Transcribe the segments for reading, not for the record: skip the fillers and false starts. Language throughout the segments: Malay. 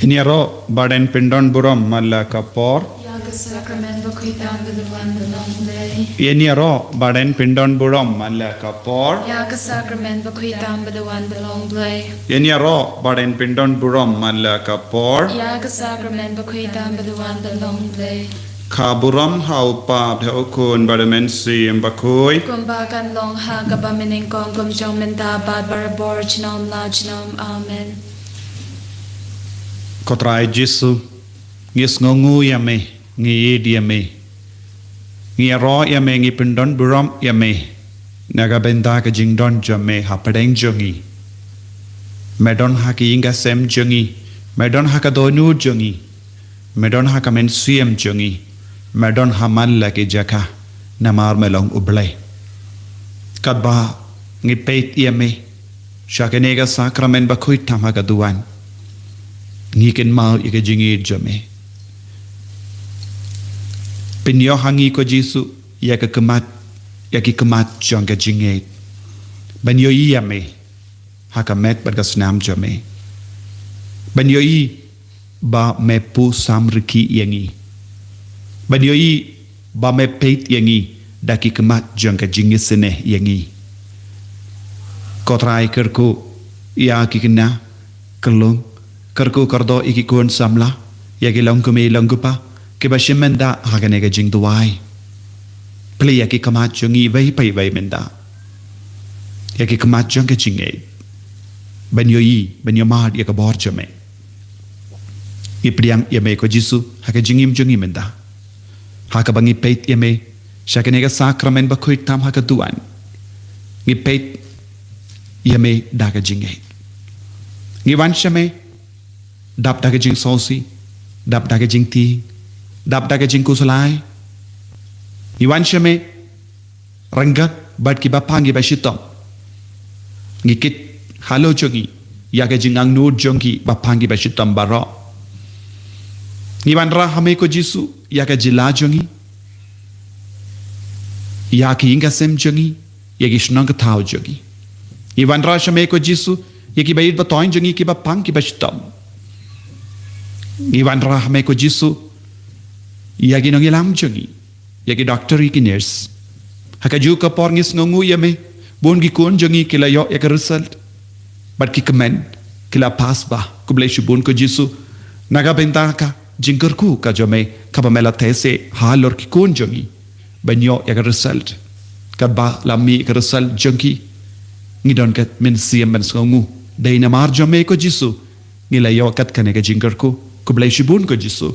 Iniaro baden pindon buram malla kapor. Iniaro baden pindon buram malla kapor. Iniaro baden pindon buram malla kapor. Kaburam haupa bhaukun badamensi mbakui. Kumbakan long ha gabamining kong kumjong menta bad barabor chinom la chinom amen. Kotrai Jesu ngis ngongu yame ngi yame ngi ro yame ngi pindon buram yame naga benda ka jingdon jame hapadeng jongi medon haki inga sem jongi medon haka donu jongi medon haka men siem jongi medon hamal laki jaka namar melong ublay kadba ngi peit yame shakenega sakramen bakuit tamaga duan ngiken mau ika jingi jame pinyo hangi ko Jesu yaka kemat yaki kemat jangka jingi banyo yame hakamet berkasnam jame banyo ba mepu samriki yangi banyo ba me peit yangi daki kemat jangka jingi sene yangi kotrai kerku ya kikena kelung kerku kardo iki kun samla yaki langkumi langgupa kibashim menda haganega jing duwai pli yaki kamat jungi vai pai vai menda yaki kamat jang ke jinge banyo mad yaka bor jame ipriang yame ko Jesu haka jingim jungi menda haka bangi peit yame shakanega sakramen bakuit tam haka duan ngi peit yame daga jinge ngi wanshame dap daga jing sosi dap daga jing ti dap daga jing kusulai iwan shame rangat bat ki bapangi bashitom ngikit halo jongi yaga jing ang nur jongi bapangi bashitom baro iwan ra hame ko Jesu yaga jila jongi yaki inga sem jongi yagi shnang thao jongi iwan ra shame ko Jesu yaki bayit batoin jongi ki bapangi bashitom Iwan rahme ko Jesu yagi nong ilam jongi yagi doctor ki nurse hakaju ka porngis ngongu yame bon gi kon jongi kila yo yak result but ki comment kila pass ba kuble shubun ko Jesu naga benta ka jingker ku ka jome ka bamela tese halor ki kon jongi banyo yak result ka ba lami ka result jongi ngidon kat men siam ben ngongu dai na mar jome ko Jesu ngila yo kat kane ka jingker ku kublai shibun ko Jesu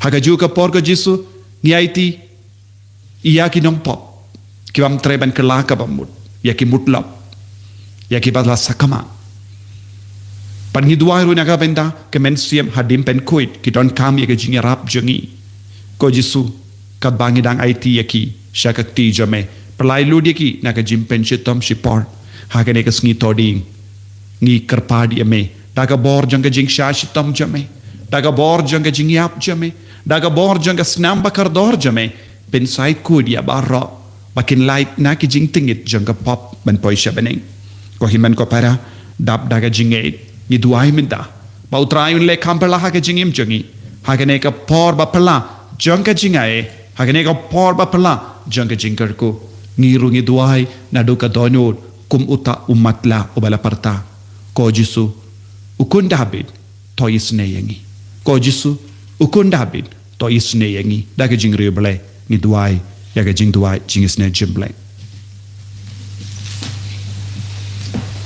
hakaju ka por ko Jesu ngiaiti iya ki nong pop ki bam treban kelaka bamut ya ki mutlap ya ki badla sakama pan ngi duai ru naga benda ke men siam hadim pen kuit ki don kam ya ke jingi rap jongi ko Jesu ka bangi dang IT ya ki shakakti jame pelai ludi ki naga jimpen shitom shipor hakane ka sngi toding ngi kerpadi ame daga bor jangka jing shashi tom jame daga bor jangka jing yap jame daga bor jangka snam bakar dor jame ben sai kud ya barro bakin light na ki jing tingit jangka pop ben poi shabeneng ko himan ko para dap daga jinge ni duai minta ba utrai le kampala ha ke jingim jangi ha ke ne ka por ba pala jangka jingae ha ke ne ka por ba pala jangka jingkar ko ngiru ngi duai na do ka donod kum uta umatla ubala parta ko Jesu ukun David to isne yangi ko Jesu ukun David to isne yangi daga jing reble ni duai yaga jing duai jing isne jimble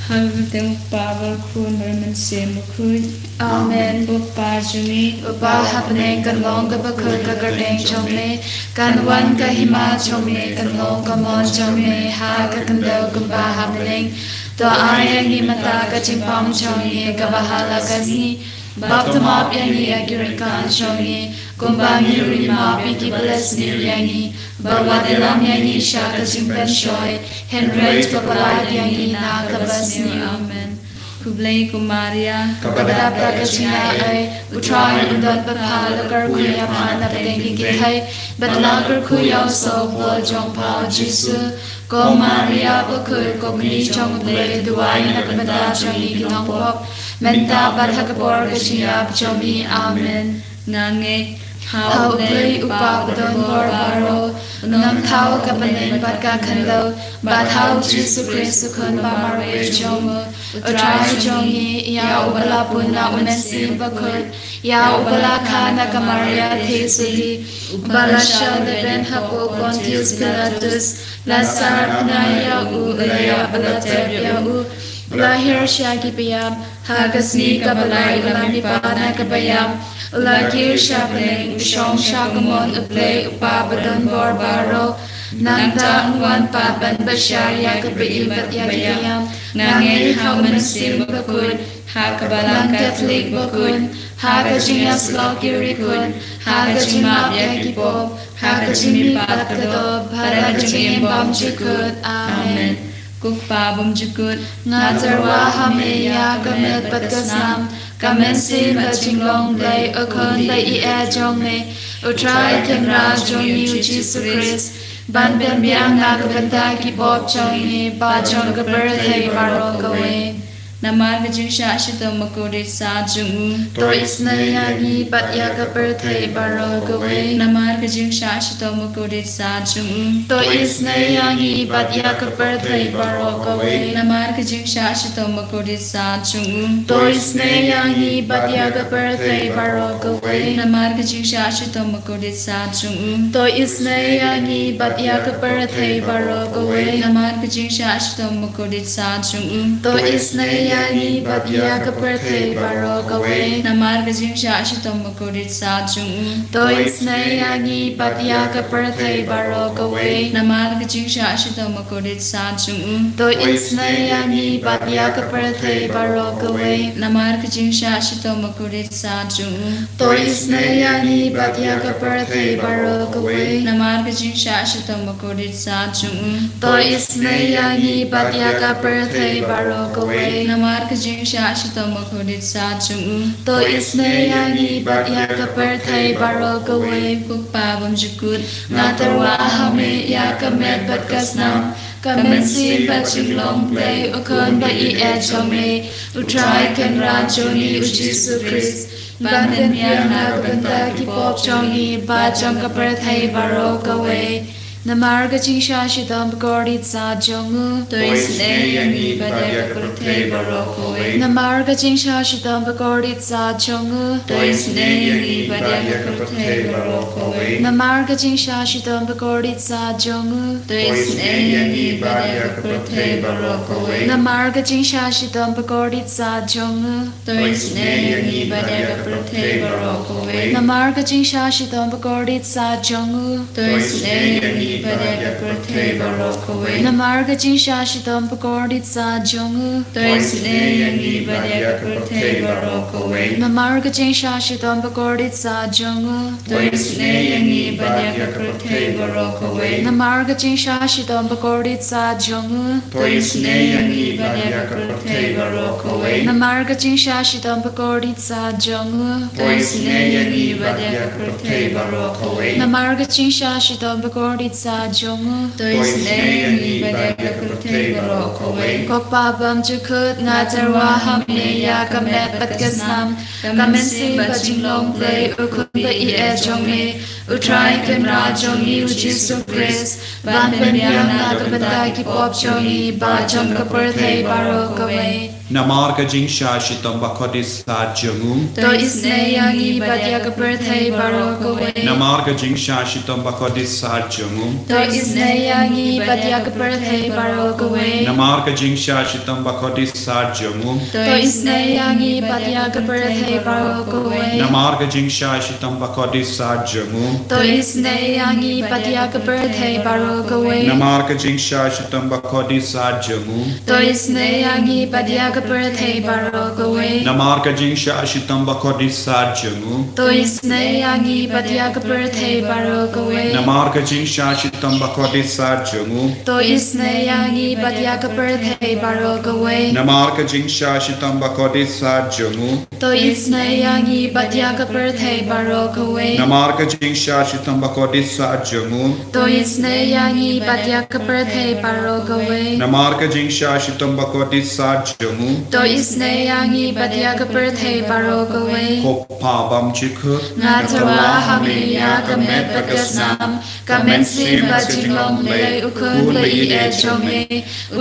Halvete Baba kun mermen sem kun Amen. Upa jumi Upa hapne kan long ka bakul ka gardeng chome kan wan ka hima chome kan long ka mon chome ha ka kandau kumba hapne to ayang himata ka chimpam chome ka bahala ka ni baptama yangi agirikan chome kumba miri ma piki bless ni yangi bawadilam yangi shaka chimpan shoy henry ka palad yangi na ka basni amen Kublai Kumaria Kabada Prakachina ay Utray Udot Bapalagar Kuya Mana Pedengin Kitay Batlagar Kuya So Wal Jong Pao Jisu Ko Maria Bakul Ko Kuni Chong Ble Duay Nakabada Chong Ikinong Pop Menta Bathakapor Gajiyab Jomi Amen Nangek Hau Blay Upapadon Borbaro Nam Thao Kapanen Batka Kando Bathau Jisu Christu Kun Bamarwe Jomo Utrai Jongi Ya Ubala Puna Umensim Bakut Ya Ubala Kana Kamaria Tesudi Ubala Shalde Ben Hapo Pontius Pilatus Lazar Naya U Ulaya Balatebya U Lahir Shaki Piyam Hagasni Kabalai Ulami Pana Kabayam Ulagir Shapaning Ushong Shakamon Uplay Upabadon Borbaro Nanda Unwan Papan Bashar Yakabibat Yakiyam Nangi Hauman Sim Bakun Hakabalang Catholic Bakun Hakajingas Lokirikun Hakajimab Yakipo Hakajimi Patkado Paragajim Bamjikut Amen Kukpa Bumjukut Nazarwa Hameya Gamet Patgasnam Gamen Sim Bajinglong Blay Okon Lay Ia Jongme Utrai Kemra Jongi Jisu Christ Ban Ben Biang Nagabanda Kibop Jongi Ba Jong Birthday Barokawe Namar Gajing Shashito Makuri Sa Jungu To Isnayani Bat Yaka Birthday Barokawe Namar Gajing Shashito Makuri Sa Jungu To Isnayani Bat Yaka Birthday Barokawe Namar Gajing Shashito Makuri Sa Jungu To Isnayani Bat Yaka Birthday Barokawe Namar Gajing Shashito Makuri Sa Jungu To Isnayani Bat Yaka Birthday Barokawe Namar Gajing Shashito Makuri Sa Jungu To Isnayani Bat Yaka Birthday Barokawe Namar Gajing Shashito Makuri Sa Jungu To Isnayani Bat Yaka Birthday Barokawe Namar Gajing Shashito Makuri Sa Jungu To Isnayani Bat Yaka Birthday Barokawe Namar Gajing Shashito Makuri Sa Jungu To Isnayani Bat Yaka Birthday Barokawe Namar Gajing Shashito Makuri Sa Jungu To Isnayani Bat Yaka Birthday Barokawe Namar Gajing Shashito Makuri Sa Jungu To Isnayani Bat Yaka Birthday Barokawe Kukpa Bumjukut Natarwa Hame Yaka Med Batgasnam Kamen Sim Bajinglong Blay Okon Ba Ia Jome Utrai Kenra Joni Ujisu Christ Ban Ben Biang Nagabanda Kipop Jongi Ba Jongka Birthday Barokawe Namar Gajing Shashidam Gordit Sa Jongu To Isnayani Bat Yaka Birthday Barokawe Namar Gajing Shashidam Gordit Sa Jongu To Isnayani Bat Yaka Birthday Barokawe Namar Gajing Shashidam Gordit Sa Jongu To Isnayani Bat Yaka Birthday Barokawe Namar Gajing Shashidam Gordit Sa Jongu To Isnayani Bat Yaka Birthday Barokawe Namar Gajing Shashidam Gordit Sa Jongu To Isnayani Bat Yaka Birthday Barokawe Namar Gajing Shashidam Gordit Sa Jongu To Isnayani Bat Yaka Birthday Barokawe Namar Gajing Shashidam Gordit Sa Jongu To Isnayani Bat Yaka Birthday Barokawe Namar Gajing Shashidam Gordit Sa Jongu To Isnayani Bat Yaka Birthday Barokawe Namar Gajing Shashidam Gordit Sa Jongu To Isnayani Bat Yaka Birthday Barokawe Namar Gajing Shashidam Gordit Sa Jongu To Isnayani Bat Yaka Birthday Barokawe Kokpa Bam Jukut Natarwa Hamne Yaka Met Batgasnam Kamen Sim Bajinglong Blay Ukun Ba Ia Jome Utrai Kenra Jongi Ujisu Christ Ban Ben Biang Nagabanda Kipop Jongi Ba Jongka Birthday Barokawe Namar Gajing Shashitam Bakodi Sa Jongu To Isnayani Bat Yaka Birthday Barokawe Namar Gajing Shashitam Bakodi Sa Jongu To Isnayani Bat Yaka Birthday Barokawe Namar Gajing Shashitam Bakodi Sa Jongu To Isnayani Bat Yaka Birthday Barokawe Namar Gajing Shashitam Bakodi Sa Jongu To Isnayani Bat Yaka Birthday Barokawe Namar Gajing Shashitam Bakodi Sa Jongu To Isnayani Bat Yaka Birthday Barokawe Namar Gajing Shashitam Bakodi Sa Jongu To Isnayani Bat Yaka Birthday Barokawe Namar Gajing Shashitam Bakodi Sa Jongu To Isnayani Bat Yaka Birthday Barokawe Namar Gajing Shashitam Bakodi Sa Jongu To Isnayani Bat Yaka Birthday Barokawe Namar Gajing Shashitam Bakodi Sa Jongu To Isnayani Bat Yaka Birthday Barokawe Namar Gajing Shashitam Bakodi Sa Jongu to isne yangi badya ka perthei baro ka we กบผ่าบำชิคือ nga thawa hami ya ka met bakasam ka men si ba jinglom le ukun le e chome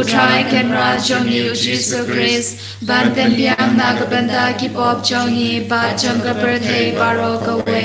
utrai ken ra chomi Jesus Christ ban pen biang na ka banda ki pop chongi ba chong ka perthei baro ka we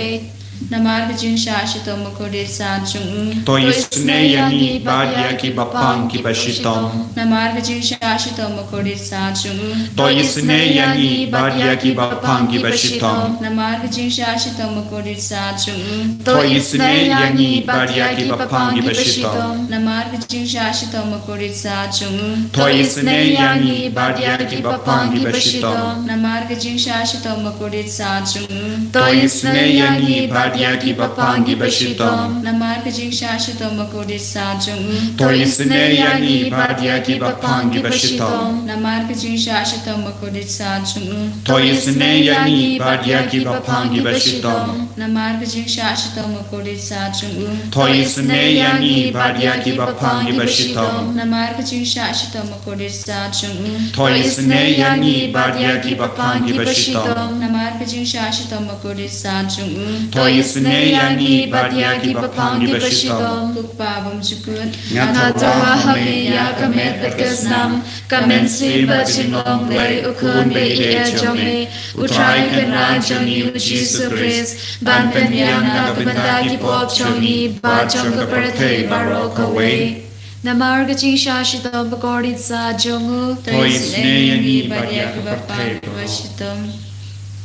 Namar Vijin Shashito Mukudi Sanchung. To isne yangi badya ki bapang ki bashitam. Namar Vijin Shashito Mukudi Sanchung. To isne yangi badya ki bapang ki bashitam. Namar Vijin Shashito Mukudi Sanchung. To isne yangi badya ki bapang ki bashitam. Namar Vijin Shashito Mukudi Sanchung. To isne yangi badya ki bapang ki bashitam. Namar Vijin Shashito Mukudi Sanchung. To isne yangi badya ki bapang ki bashitam. Namar Vijin Shashito Mukudi Sanchung. To isne yangi badya ki bapang ki bashitam. Namar Vijin Shashito Mukudi Sanchung. To isne yangi badya ki bapang ki bashitam. Namar Vijin Shashito Mukudi Sanchung. To isne yangi badya ki bapang ki bashitam. Namar Vijin Shashito Mukudi Sanchung. To isne yangi badya ki bapang ki bashitam. Namar Vijin Shashito Mukudi Sanchung. To isne yangi badya ki bapang ki bashitam. Tukpabam Chukut. Ngatawa hami ya kamet bakasnam kamen si ba jinglom le ukun le e chome utrai ken ra chomi Jesus Christ ban pen biang na ka banda ki pop chongi ba chong ka perthei baro ka we Namar Gaching Shashitam Bakorit Sa Jongu To isne yangi badya ki bapang ki Vashitam.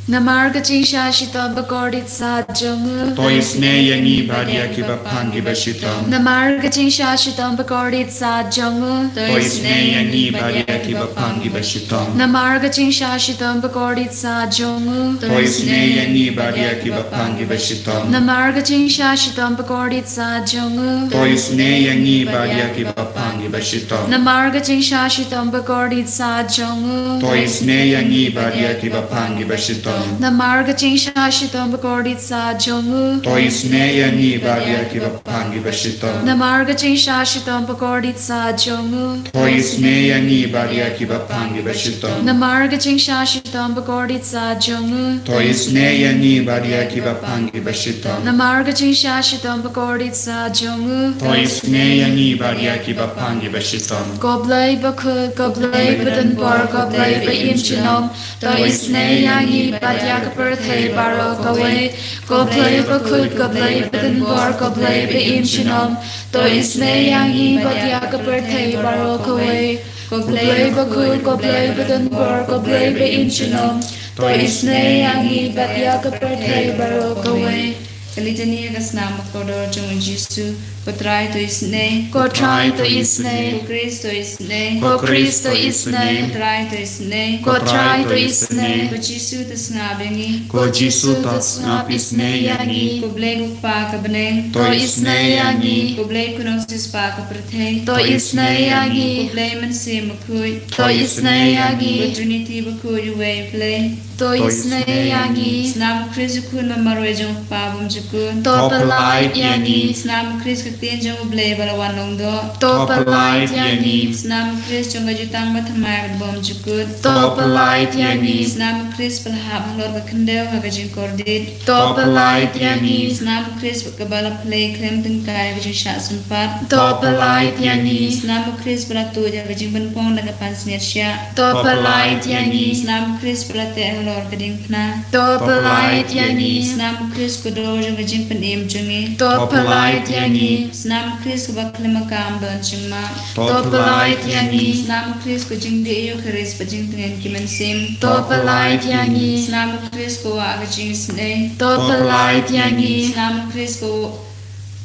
Namar Gaching Shashitam Bakorit Sa Jongu To isne yangi badya ki bapang ki bashitam. Namar Gaching Shashitam Bakorit Sa Jongu To isne yangi badya ki bapang ki bashitam. Namar Gaching Shashitam Bakorit Sa Jongu To isne yangi badya ki bapang ki bashitam. Namar Gaching Shashitam Bakorit Sa Jongu To isne yangi badya ki bapang ki bashitam. Namar Gaching Shashitam Bakorit Sa Jongu To isne yangi badya ki bapang ki bashitam. Namar Gaching Shashitam Bakorit Sa Jongu To isne yangi badya ki bapang ki bashitam. Namar Gaching Shashitam Bakorit Sa Jongu To isne yangi badya ki bapang ki bashitam. Namar Gaching Shashitam Bakorit Sa Jongu To isne yangi badya ki bapang ki bashitam. Namar Gaching Shashitam Bakorit Sa Jongu To isne yangi badya ki bapang ki bashitam. Goblay Bakut Goblay Badan Bar Goblay Ba Imchinom To isne yangi badya ka perthei baro ka we Goblay Bakut Goblay Badan Bar Goblay Ba Imchinom To isne yangi badya ka perthei baro ka we Goblay Bakut Goblay Badan Bar Goblay Ba Imchinom To isne yangi badya ka perthei baro ka we Kalitania Kasnama Kodor Jung Jisu. Kotrai to Isne. Kotrai to Isne Kristo Isne. Ko Kristo Isne Kotrai to Isne. Kotrai to Isne Ko Jisu to Snabengi. Ko Jisu tas ngap isne yangi. Ko Blake Pa Kabaneng. To isne yangi. Ko Blake Kunosis Pa Kaprathe. To isne yangi Ko Blake Mansi Makui. To isne yangi Ko Trinity Bakui Way Play. To isne yangi Snam Chris Kun Mamarwe Jung Pabum Jukun. To palait yangi Snam Chris Katin Jung Blay Balawanong Do. To palait yangi Snam Chris Jung Jutang Batamay Bom Jukut. To palait yangi Snam Chris Palhab Lord Bakandel Hagajin Cordid. To palait yangi Snam Chris Bakabala Play Clem Tengkai Vijin Shatsun Pat. To palait yangi Snam Chris Balatu Vijin Banpong Nagapan Snitcha. To palait yangi Snam Chris Balate Lord Kading Pna. To palait yangi Snam Chris Kudo Vijin Panim Jungi. To palait yangi Snam Chris Baklimakam Don Chingma. To palait yangi Snam Chris Kujing De Eucharis Pajing Tingen Kimensim. To palait yangi Snam Chris Ko Agajing Snay. To palait yangi Snam Chris Ko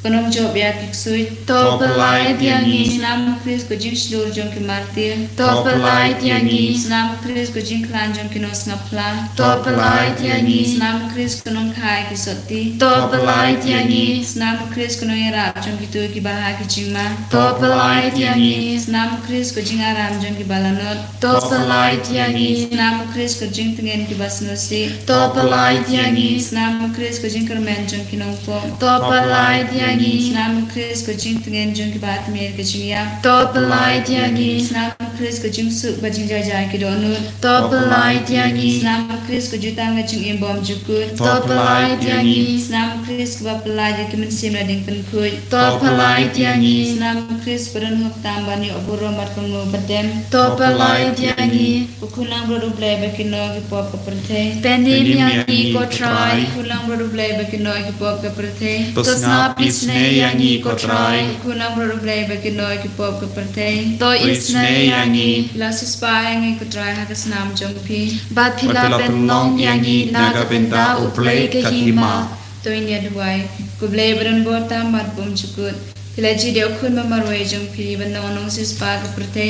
Kanong Job Yak Kiksui. To palait yangi Snam Chris Kujing Shlur Jong Kimartir. To palait yangi Snam Chris Kujing Klan Jong Kinos Ngapla. To palait yangi Snam Chris Kanong Khai Kisoti. To palait yangi Snam Chris Kanong Yarap Jong Kitu Kibaha Kichingma. To palait yangi Snam Chris Kujing Aram Jong Kibalanot. To palait yangi Snam Chris Kujing Tengen Kibasnosi. To palait yangi Snam Chris Kujing Kermen Jong Kinongpo. To palait yangi Snam Chris Kujing Tengen Jong Kibat Mir Kajingya. To palait yangi Snam Chris ke jing su ba jing jai ke donut to pelai tiangi Senam Chris ke jutang ke jing imbom jukut to pelai tiangi Senam Chris ke ba pelai ke men sim la ding pen khuj to pelai tiangi Senam Chris beran hok tambani oburo mat kono badem to pelai tiangi kulang bro blai ba kino ke pop ke perthe penim yangi ko try kulang bro blai ba kino ke pop ke perthe to snap isne yangi ko try kulang bro blai ba kino ke pop ke perthe to isne yangi lasis pa yangi ko try ha ke senam jongpi Baphylla pen long yangi naga benda uplay kahima to inya duai ku blai beran bota mat bom chukut Pilaji dia kun mamarway jongpi ban nong sis pa ke perthe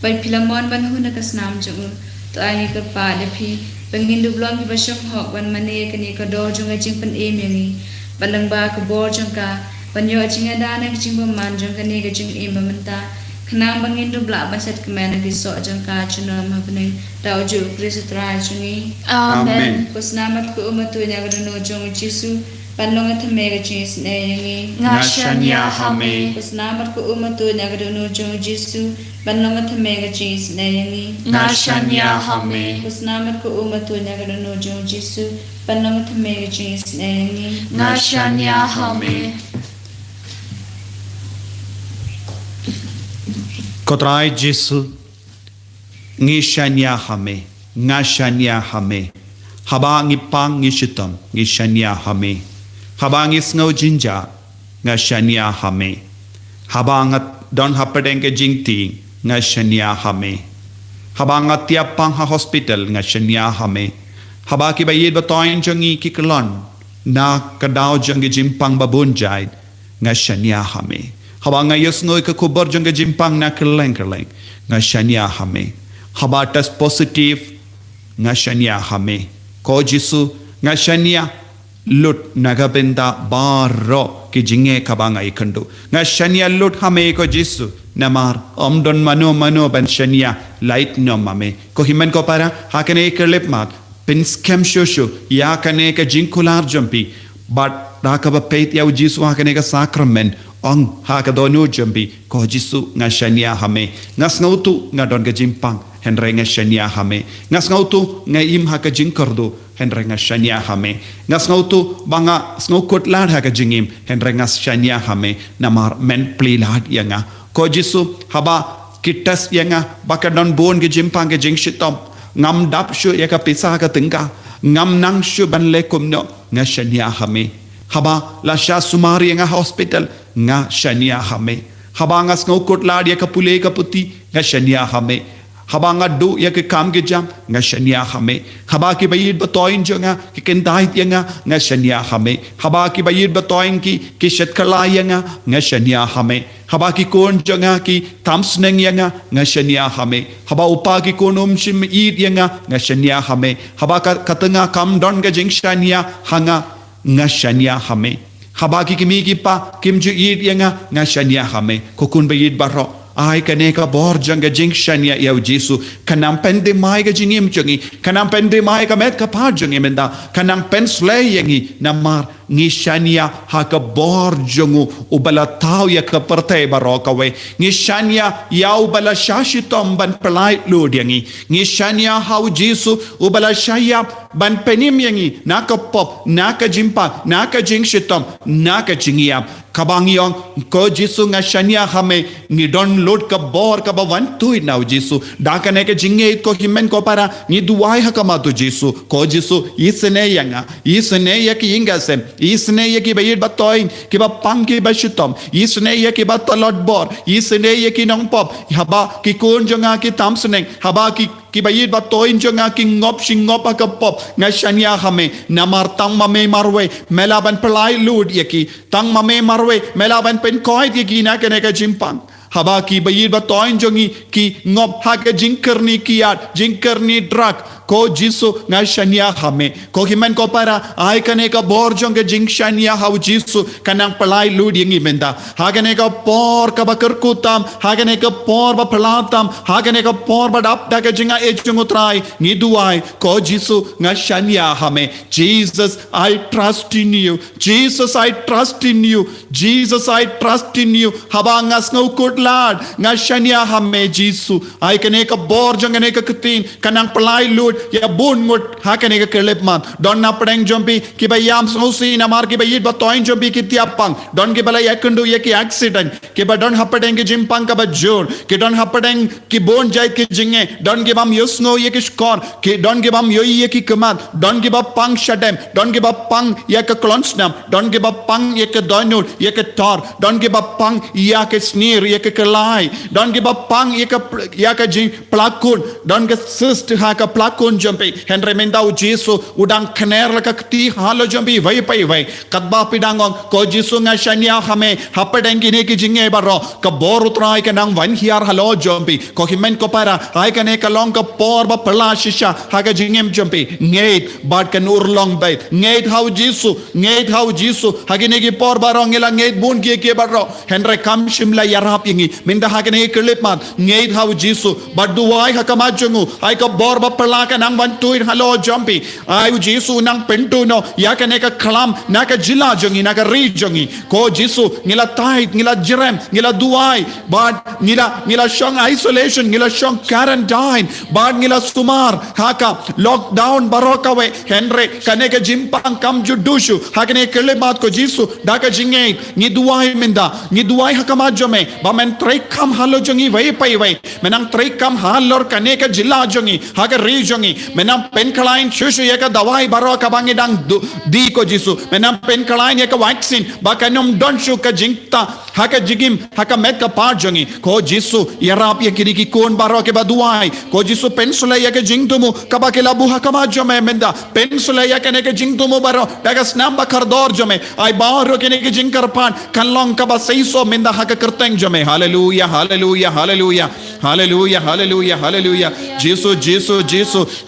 bai pilamon ban huna ka senam jong to ai ke pa de phi bangin du blom bi basok hok ban mane kani ka do jong jing pen em yangi balang ba ka bor jong ka ban yo jing ada na jing ba man jong kani ka jing em menta khnang bangin du bla ba set ka man ki so jong ka chuna ma bane daw ju kris tra jungi amen ko snamat ko umatu nya ga no jong jisu Panlong at mega cheese na yangi ngashanya hame ko snamat ko umatu nya ga no jong jisu Panlong at mega cheese na yangi ngashanya hame Kusnamat ko umatu nya ga no jong jisu Panlong at mega cheese na yangi ngashanya hame Kotrai Jesu ngishanya hame ngashanya hame haba ngipang ngishitam ngishanya hame haba ngisngau jinja ngashanya hame haba ngat don hapadeng ke jingti ngashanya hame haba ngat tiapang ha hospital ngashanya hame haba ki bayid batoin jangi ki kelon na kadao jangi jimpang babunjai ngashanya hame haba ngayos ngoi ke kubar jangi jimpang na keleng ngashanya hame haba test positive ngashanya hame ko jisu ngashanya lut nagabenda baro ki jinge kabanga ikandu ngashanya lut hame ko jisu namar omdon mano ban shania light no mame ko himen ko para hakane kelep mat pin scam shosho ya kane ka jinkular jumpi but rakaba peit ya jisu hakane ka sacrament ong haka donu jumpi ko jisu ngashanya hame ngasngautu ngadon ka jimpang henry ngashanya hame ngasngautu ngaim haka jinkardu henry ngashanya hame ngasngautu banga snokot lad haka jingim henry ngashanya hame namar men plilad yanga ko jisu haba kitas yanga bakadon bon ge jimpang ge jingshitom ngam dap shu yaka pisa ka tingka ngam nang shu ban lekum no ngashanya hame haba la sha sumari nga hospital nga shania hame haba nga snokot lad yaka pule ka puti nga shania hame haba nga do yaka kam ge jam nga shania hame haba ki bayid batoin jonga ki kendait yanga nga shania hame haba ki bayid batoin ki shetkala yanga nga shania hame haba ki kon jonga ki tamsneng yanga nga shania hame haba upa ki konom shim id yanga nga shania hame haba katanga kam don ga jing shania hanga nga shania hame haba ki kimi ki pa kimju id yanga nga shania hame kokun bayid baro ai kane ka bor janga jing shania ya jisu kanam pende mai ga jingim jungi kanam pende mai ka met ka pa jungi menda kanam pen slay yangi namar ngi shania ha ka bor jungu ubala tau ya ka parte baroka we ngi shania ya ubala shashitom ban pelai lod yangi ngi shania ha jisu ubala shaya ban penim yangi naka pop naka jimpa naka jingshitom naka jingiam kabangiong ko jisu nga shania hame ngi don lod ka bor ka bawan tuit now jisu dakane ke jinge ko himen ko para ni duai ha kama to jisu ko jisu isne ya ki ingasem isne ya ki bayid batoin ki ba pang ki ba shitom isne ya ki ba talot bor isne ya ki nong pop haba ki kon jonga ki tamsneng haba ki bayid batoin jonga ki ngop ka pop nga shania hame namar tang mame marwe melaban pelai lud yaki tang mame marwe melaban pen koit yaki na kene ka jimpang haba ki bayid batoin jongi ki ngop ha ka jinkarni kiyat jinkarni drak ko Jisu nga shania hame ko himan ko para ay kane ka borjong ke jing shania hau Jisu kanang palai lud yengi menda hagane ka por ka bakerkutam hagane ka por ba palatam hagane ka por ba dap da ka jinga ejung utrai ni duai ko Jisu nga shania hame Jesus I trust in you Jesus I trust in you Jesus I trust in you habangas ngau kutlat nga shania hame Jisu ay kane ka borjong kane ka ketin kanang palai lud ya bun ngut hakane ka kelep man don na pedeng jompi ki bayam sosi na mar ki bayit ba toin jompi ki tiapang don ki bala yakundu ye ki accident ki ba don hapedeng ki jimpang ka ba jor ki don hapedeng ki bon jait ki jinge don ki bam yusno ye ki skor ki don ki bam yo ye ki kemat don ki ba pang shadem don ki ba pang ye ka klonsnam don ki ba pang ye ka donul ye ka tor don ki ba pang ya ka snir ye ka kelai don ki ba pang ye ka jing plakun don ka sist ha ka plakun jompi henry mendau Jisu udang kner la ka ti halo jompi vai pai vai katba pidangong ko Jisu nga shania hame hapedeng kini ki jinge baro ka bor utrai ka nang van hiar halo jompi ko himen ko para ai ka ne ka long ka por ba pala shisha ha ka jingem jompi ngeit bad ka nur long bait ngeit how Jisu ha ki ne ki por baro ngela ngeit bun ki baro henry kam shimla yarap yingi minda ha ka ne kelip mat ngeit how Jisu baduai ha ka majungu ai ka bor ba pala ka nang van tuir halo jompi ai Jisu nang pentu no ya ka ne ka khalam na ka jila jongi na ka ri jongi ko Jisu ngila tait ngila jirem ngila duai bad ngila shong isolation ngila shong quarantine bad ngila sumar haka lockdown baroka we henry kane ka jimpang kam judushu hakane kele mat ko Jisu daka jinge ni duai menda ni duai hakama jome ba men trek kam halo jongi vai pai vai menang trek kam halor kane ka jila jongi haka ri jongi menang pen kalain shushu ye ka dawai baroka bangi dang di ko Jisu menang pen kalain ye ka vaccine ba kanom don shu ka jingta haka jigim haka met ka par jongi ko Jisu yarap ye kiri ki kon baro ke baduai ko Jisu pensula ye ka jingtumu ka ba ke labu hakama jome menda pensula ye ka ne ka jingtumu baro daga snam ba kardor jome ai baro ke ne ka jingkar pan kanlong ka ba seiso menda haka kerteng jome hallelujah hallelujah hallelujah hallelujah hallelujah hallelujah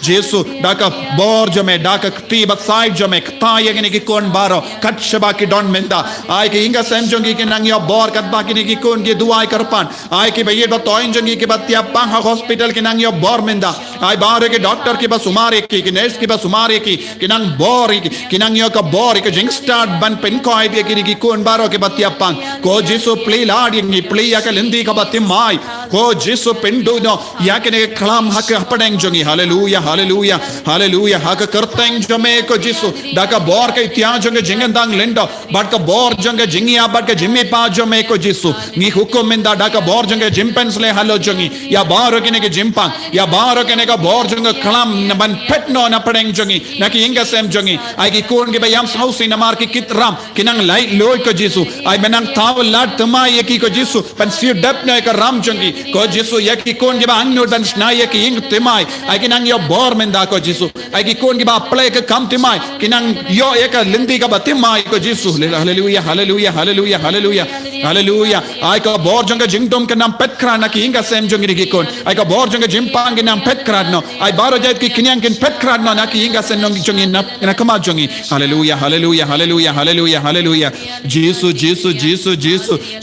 Jisu daka bor jome daka kti ba side jome kta ye ke ne ki kon baro kat shaba ki don menda ai ke inga sem jongi ke nang yo bor kat ba ki ne ki kon ki duai karpan ai ki bayet ba toin jongi ki ba tiapang ha hospital ki nang yo bor menda ai bare ke doctor ki ba sumare ki nurse ki ba sumare ki nang bor ki nang yo ka bor ki jing start ban pen ko ai ki ne ki kon baro ke ba tiapang ko Jisu play lad ni play ya ka lendi ka ba timai ko Jisu pendu no ya ke ne klam ha ka padeng jongi hallelujah hallelujah hallelujah ha ka karteng jome ko Jisu da ka bor ka tia jonge jingendang lendo bat ka bor jonge jingia bat ka jimme pa jome ko Jisu ni hukum menda da ka bor jonge jimpens le halo jongi ya baro ke ne ke jimpang ya baro ke ne ka bor jonge klam na ban petno na padeng jongi na ki inga sem jongi ai ki kon ke bayam sausi na mar ki kitram kinang lai loy ko Jisu ai menang taw lat tama ye ki ko Jisu pan sir dep na ka ram jongi ko Jisu ye ki kon ke ba angno dan sna ye ki ing timai ai kinang yo bor menda ko Jisu ai ki kon ke ba play ka kam timai kinang yo ye ka lindi ka ba timai ko Jisu hallelujah hallelujah hallelujah hallelujah hallelujah ai ka bor jonga jingdom ke nam pet krana ki inga sem jongi ki kon ai ka bor jonga jimpang ke nam pet kradno ai baro jait ki kinyang ken pet kradno na ki inga sen jongi na kama jongi hallelujah hallelujah hallelujah hallelujah hallelujah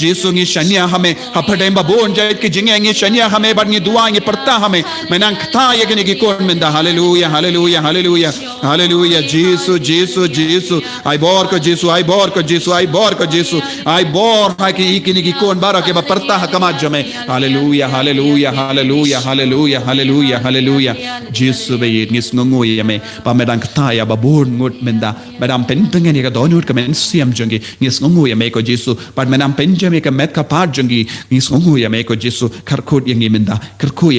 Jisu ngi shania hame hapadem ba bon jait ki jinge ngi shania hame bar ngi dua ngi parta hame menang kta ye ki kon menda hallelujah hallelujah hallelujah hallelujah Jisu ai bor ko Jisu ai bor ko Jisu ai bor ko Jisu ai bor ha ki ikini ki kon baro ke ba parta hakama jame hallelujah hallelujah hallelujah hallelujah hallelujah hallelujah Jisu be ngis ngongo yame pa medang kta ya ba bon ngut menda medam pentengen ye ka donut ka men siam jongi ngis ngongo yame ko Jisu pa menam penjame ka met ka par jongi ngis ngongo yame ko Jisu karkot yengi menda karko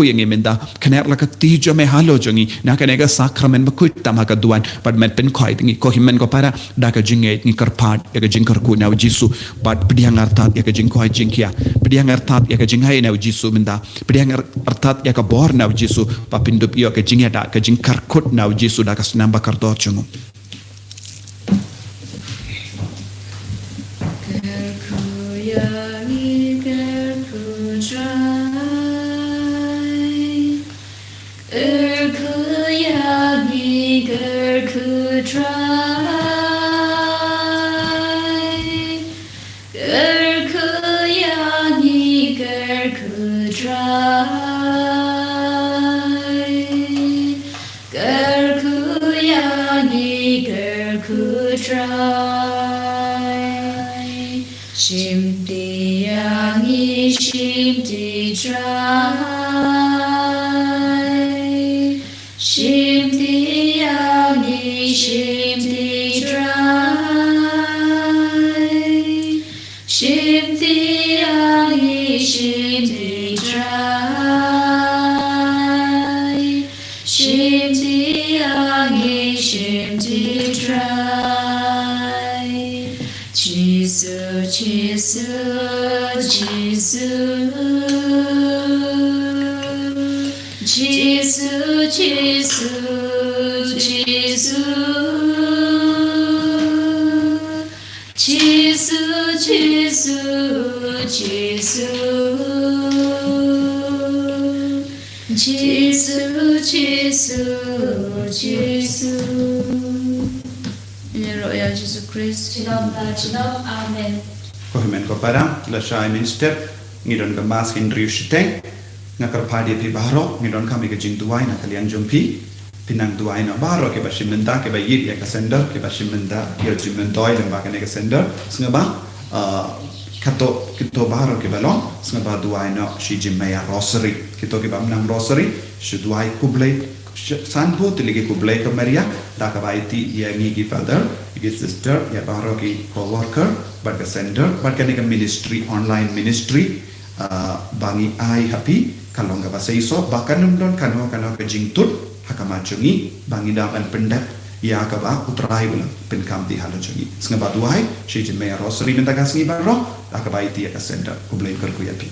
yengi menda kaner la ka ti jame halo jongi na ka nega sakramen ba kuit tam ka duan pa men pen khoi tingi ko himen ko para da ka jinge ni karpat ya ka jingkar ku na Jisu pat pediang artat ya ka jingkoi jingkia pediang artat ya ka jingai na Jisu menda pediang artat ya ka bor na Jisu pa pindup yo ka jingeda ka jingkar kut na Jisu da ka snamba kardo chungu Gerkuyangi gerkutrai Shimdiyangi shimdi trai Shimdiyangi shimdi trai Shimdiyangi shimdi trai Shimdiyangi shimdi trai Jisu Jisu Jisu Jisu Jisu Jisu Jisu Jisu Jisu Jisu Jisu Jisu In the Royal Jesus Christ Shalom Amen Kohimen ko para la shai minister ngidon ka mas kindriu shiteng ngakar padi pi baro ngidon kami ke jing tuai na kalian jumpi pinang tuai na baro ke bashimenda ke bayit ya ka sender ke bashimenda ya jimendoi dan ba ke sender sngaba kato kito baro ke balon sngaba tuai na shi jimaya rosary kito ke bamnang rosary shi tuai kublai sanpo tiligi kublai ke Maria da ka baiti ya ngigi father ngigi sister ya baro ki co-worker but sender but kan ministry online ministry bangi ai happy kalong ka basaiso bahkan nemlon kano ke jingtut hakama jungi bangi dapan pendat ya ka ba utrai bulan penkam di halo jungi sngaba duai shi jeme rosary minta kasngi baro da ka baiti ya sender kublai kerku yapi